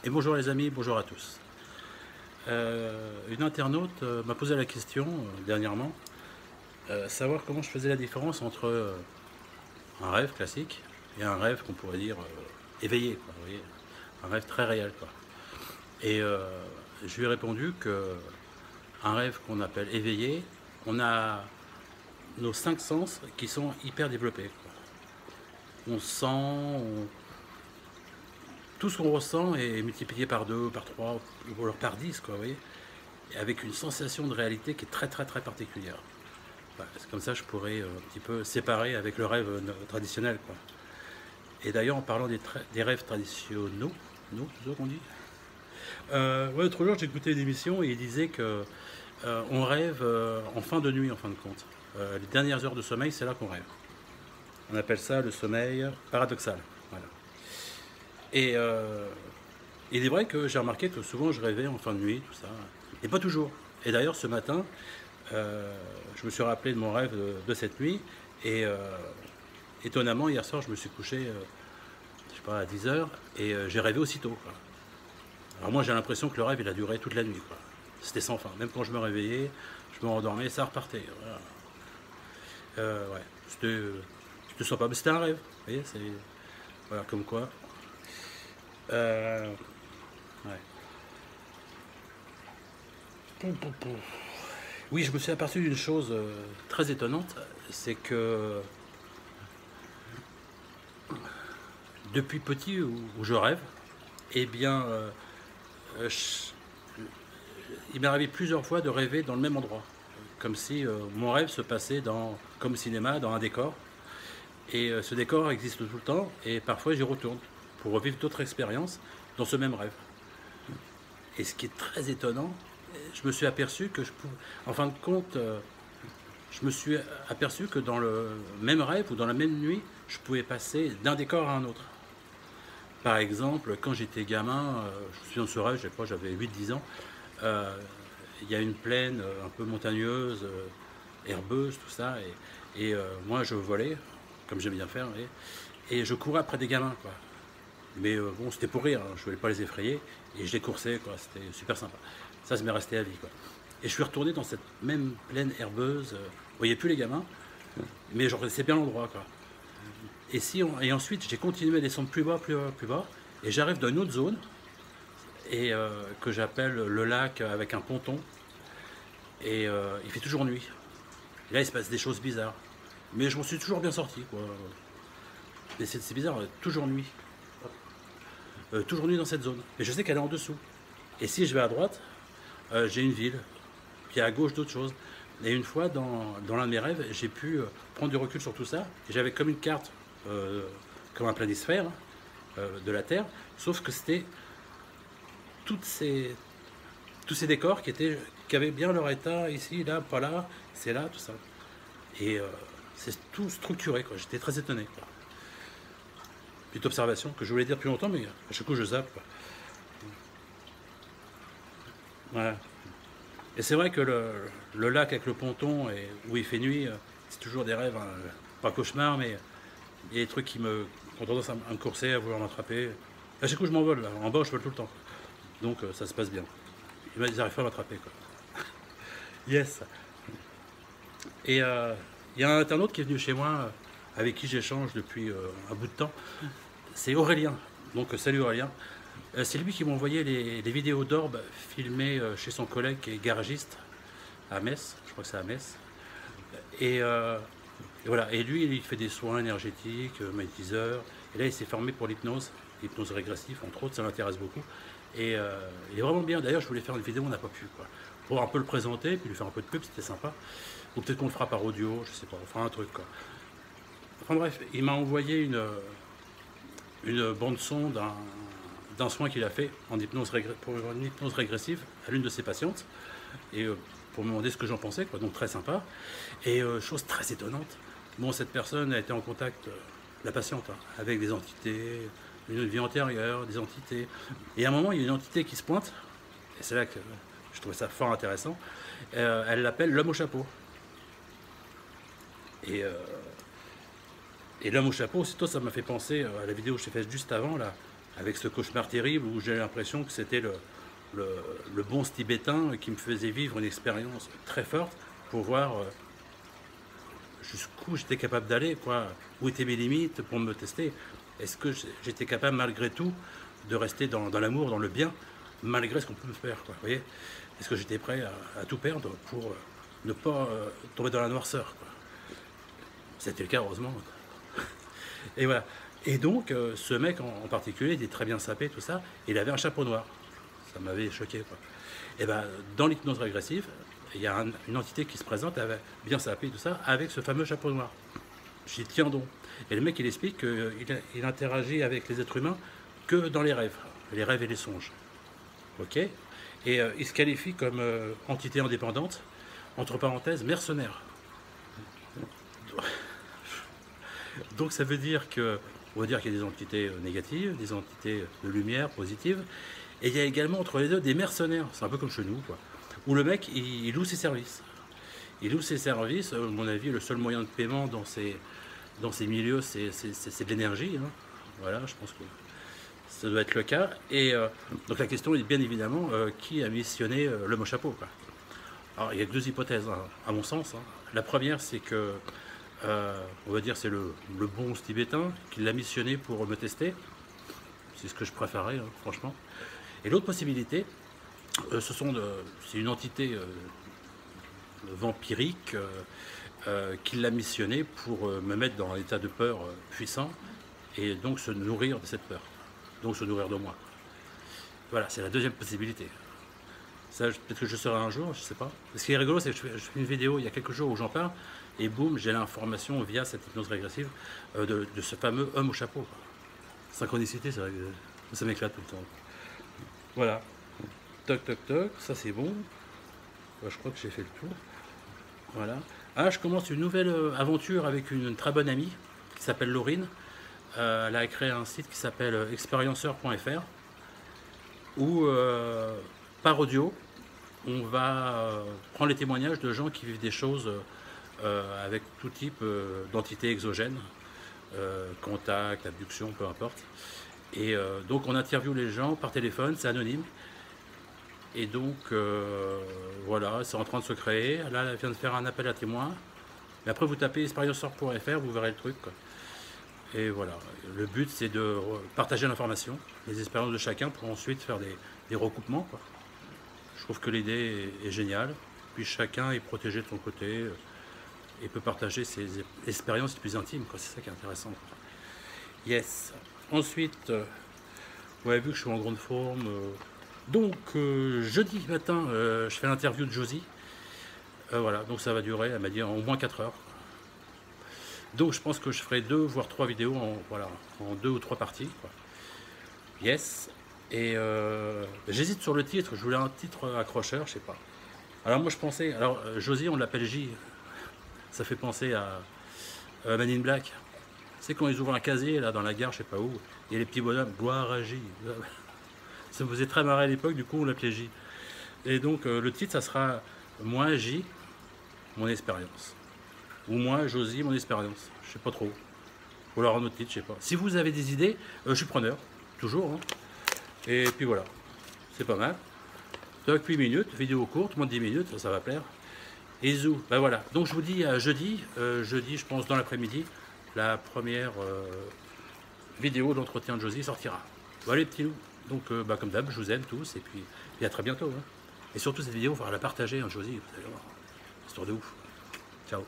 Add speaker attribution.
Speaker 1: Et bonjour les amis, bonjour à tous. Une internaute m'a posé la question dernièrement, savoir comment je faisais la différence entre un rêve classique et un rêve qu'on pourrait dire éveillé, quoi, vous voyez, un rêve très réel, quoi. Et je lui ai répondu que un rêve qu'on appelle éveillé, on a nos cinq sens qui sont hyper développés, quoi. On sent, tout ce qu'on ressent est multiplié par 2, par 3, ou alors par 10, quoi, vous voyez, et avec une sensation de réalité qui est très très très particulière. Voilà, c'est comme ça que je pourrais un petit peu séparer avec le rêve traditionnel, quoi. Et d'ailleurs, en parlant des rêves traditionnels, nous, c'est ça qu'on dit. Ouais, l'autre jour, j'ai écouté une émission et il disait que on rêve en fin de nuit, en fin de compte. Les dernières heures de sommeil, c'est là qu'on rêve. On appelle ça le sommeil paradoxal. Voilà. Et il est vrai que j'ai remarqué que souvent je rêvais en fin de nuit, tout ça. Et pas toujours. Et d'ailleurs, ce matin, je me suis rappelé de mon rêve de cette nuit. Et étonnamment, hier soir, je me suis couché, je sais pas, à 10 heures. Et j'ai rêvé aussitôt, quoi. Alors moi, j'ai l'impression que le rêve, il a duré toute la nuit, quoi. C'était sans fin. Même quand je me réveillais, je me rendormais, ça repartait. Voilà. Ouais, c'était sympa. Mais c'était un rêve. Vous voyez, c'est... Voilà, comme quoi. Ouais. Oui, je me suis aperçu d'une chose très étonnante, c'est que depuis petit où je rêve, eh bien, je- il m'est arrivé plusieurs fois de rêver dans le même endroit, comme si mon rêve se passait dans, comme cinéma, dans un décor, et ce décor existe tout le temps, et parfois j'y retourne pour revivre d'autres expériences dans ce même rêve. Et ce qui est très étonnant, je me suis aperçu que je pouvais, en fin de compte, je me suis aperçu que dans le même rêve ou dans la même nuit, je pouvais passer d'un décor à un autre. Par exemple, quand j'étais gamin, je me souviens de ce rêve, je sais pas, j'avais 8-10 ans, euh, il y a une plaine un peu montagneuse, herbeuse, tout ça, et moi je volais, comme j'aime bien faire, et je courais après des gamins, quoi. Mais bon, c'était pour rire, hein, je voulais pas les effrayer, et je les coursais, quoi, c'était super sympa. Ça m'est resté à vie, quoi. Et je suis retourné dans cette même plaine herbeuse, je voyais plus les gamins, mais je connaissais bien l'endroit, quoi. Et ensuite, j'ai continué à descendre plus bas, plus bas, plus bas, et j'arrive dans une autre zone, et que j'appelle le lac avec un ponton, et il fait toujours nuit. Et là, il se passe des choses bizarres. Mais je m'en suis toujours bien sorti, quoi. Et c'est bizarre, toujours nuit. Toujours nuit dans cette zone. Et je sais qu'elle est en dessous. Et si je vais à droite, j'ai une ville. Puis à gauche, d'autres choses. Et une fois, dans l'un de mes rêves, j'ai pu prendre du recul sur tout ça. Et j'avais comme une carte, comme un planisphère de la Terre. Sauf que c'était toutes ces, tous ces décors qui avaient bien leur état, ici, là, pas là, c'est là, tout ça. Et c'est tout structuré, quoi. J'étais très étonné, quoi. Petite observation que je voulais dire depuis longtemps, mais à chaque coup je zappe, quoi. Voilà. Et c'est vrai que le lac avec le ponton et où il fait nuit, c'est toujours des rêves, hein, pas cauchemar, mais il y a des trucs qui ont tendance à me courser, à vouloir m'attraper. À chaque coup je m'envole, là. En bas je vole tout le temps. Donc ça se passe bien. Ils n'arrivent pas à m'attraper, quoi. Yes. Et il y a un internaute qui est venu chez moi, avec qui j'échange depuis un bout de temps. C'est Aurélien. Donc salut Aurélien. C'est lui qui m'a envoyé les vidéos d'Orbe filmées chez son collègue qui est garagiste à Metz. Je crois que c'est à Metz. Et, et voilà. Et lui, il fait des soins énergétiques, magnétiseurs. Et là, il s'est formé pour l'hypnose régressive, entre autres. Ça m'intéresse beaucoup. Et il est vraiment bien. D'ailleurs, je voulais faire une vidéo, on n'a pas pu, quoi. Pour un peu le présenter, puis lui faire un peu de pub, c'était sympa. Ou peut-être qu'on le fera par audio, je sais pas. On fera un truc, quoi. Enfin bref, il m'a envoyé une bande-son d'un soin qu'il a fait pour une hypnose régressive à l'une de ses patientes. Et pour me demander ce que j'en pensais, quoi. Donc très sympa. Et chose très étonnante, bon, cette personne a été en contact, la patiente, hein, avec des entités, une vie antérieure, des entités. Et à un moment, il y a une entité qui se pointe, et c'est là que je trouvais ça fort intéressant. Elle l'appelle l'homme au chapeau. Et, l'homme au chapeau, aussitôt, ça m'a fait penser à la vidéo que j'ai faite juste avant, là, avec ce cauchemar terrible où j'ai l'impression que c'était le bon tibétain qui me faisait vivre une expérience très forte pour voir jusqu'où j'étais capable d'aller, quoi, où étaient mes limites pour me tester. Est-ce que j'étais capable malgré tout de rester dans l'amour, dans le bien, malgré ce qu'on peut me faire, quoi, vous voyez? Est-ce que j'étais prêt à tout perdre pour ne pas tomber dans la noirceur, quoi. C'était le cas, heureusement. Et voilà. Et donc, ce mec en particulier, il est très bien sapé, tout ça, et il avait un chapeau noir. Ça m'avait choqué, quoi. Et ben, dans l'hypnose régressive, il y a une entité qui se présente, bien sapé, tout ça, avec ce fameux chapeau noir. J'y tiens donc. Et le mec, il explique qu'il interagit avec les êtres humains que dans les rêves et les songes. Ok? Et il se qualifie comme entité indépendante, entre parenthèses, mercenaire. Donc ça veut dire on va dire qu'il y a des entités négatives, des entités de lumière positives, et il y a également entre les deux des mercenaires. C'est un peu comme chez nous, quoi. Où le mec, il loue ses services. Il loue ses services, à mon avis, le seul moyen de paiement dans ces milieux, c'est de l'énergie. Hein. Voilà, je pense que ça doit être le cas. Et donc la question est bien évidemment qui a missionné l'homme au chapeau, quoi. Alors il y a deux hypothèses, hein, à mon sens. Hein. La première, c'est que, on va dire, c'est le bon tibétain qui l'a missionné pour me tester. C'est ce que je préférerais, hein, franchement. Et l'autre possibilité, c'est une entité vampirique qui l'a missionné pour me mettre dans un état de peur puissant et donc se nourrir de cette peur, donc se nourrir de moi. Voilà, c'est la deuxième possibilité. Ça, peut-être que je serai un jour, je sais pas. Ce qui est rigolo, c'est que je fais une vidéo il y a quelques jours où j'en parle, et boum, j'ai l'information via cette hypnose régressive de ce fameux homme au chapeau. Synchronicité, ça m'éclate tout le temps. Voilà. Toc, toc, toc, ça c'est bon. Je crois que j'ai fait le tour. Voilà. Ah, je commence une nouvelle aventure avec une très bonne amie qui s'appelle Laurine. Elle a créé un site qui s'appelle experienceur.fr où par audio, on va prendre les témoignages de gens qui vivent des choses avec tout type d'entités exogènes, contact, abduction, peu importe. Et donc on interviewe les gens par téléphone, c'est anonyme. Et donc voilà, c'est en train de se créer. Là, elle vient de faire un appel à témoins. Mais après, vous tapez experienceur.fr, vous verrez le truc, quoi. Et voilà, le but c'est de partager l'information, les expériences de chacun pour ensuite faire des recoupements, quoi. Je trouve que l'idée est géniale. Puis chacun est protégé de son côté et peut partager ses expériences les plus intimes, quoi. C'est ça qui est intéressant, quoi. Yes. Ensuite, vous avez vu que je suis en grande forme. Donc, jeudi matin, je fais l'interview de Josie. Voilà, donc ça va durer, elle m'a dit, au moins 4 heures. Donc, je pense que je ferai 2 voire 3 vidéos en 2 ou 3 parties, quoi. Yes. Et j'hésite sur le titre, je voulais un titre accrocheur, je sais pas. Alors, moi, je pensais. Alors, Josie, on l'appelle J. Ça fait penser à Man in Black. C'est quand ils ouvrent un casier, là, dans la gare, je sais pas où, il y a les petits bonhommes, gloire à J. Ça me faisait très marrer à l'époque, du coup on l'appelait J. Et donc le titre, ça sera Moi J, mon expérience. Ou Moi Josie, mon expérience. Je sais pas trop. Ou alors un autre titre, je sais pas. Si vous avez des idées, je suis preneur, toujours. Hein. Et puis voilà, c'est pas mal. Donc 8 minutes, vidéo courte, moins de 10 minutes, ça va plaire. Et zou, ben voilà. Donc je vous dis à jeudi, jeudi je pense dans l'après-midi, la première vidéo d'entretien de Josie sortira. Voilà les petits loups. Donc, comme d'hab, je vous aime tous et puis à très bientôt. Hein. Et surtout, cette vidéo, il faudra la partager, hein, Josie. Vous allez voir. Histoire de ouf. Ciao.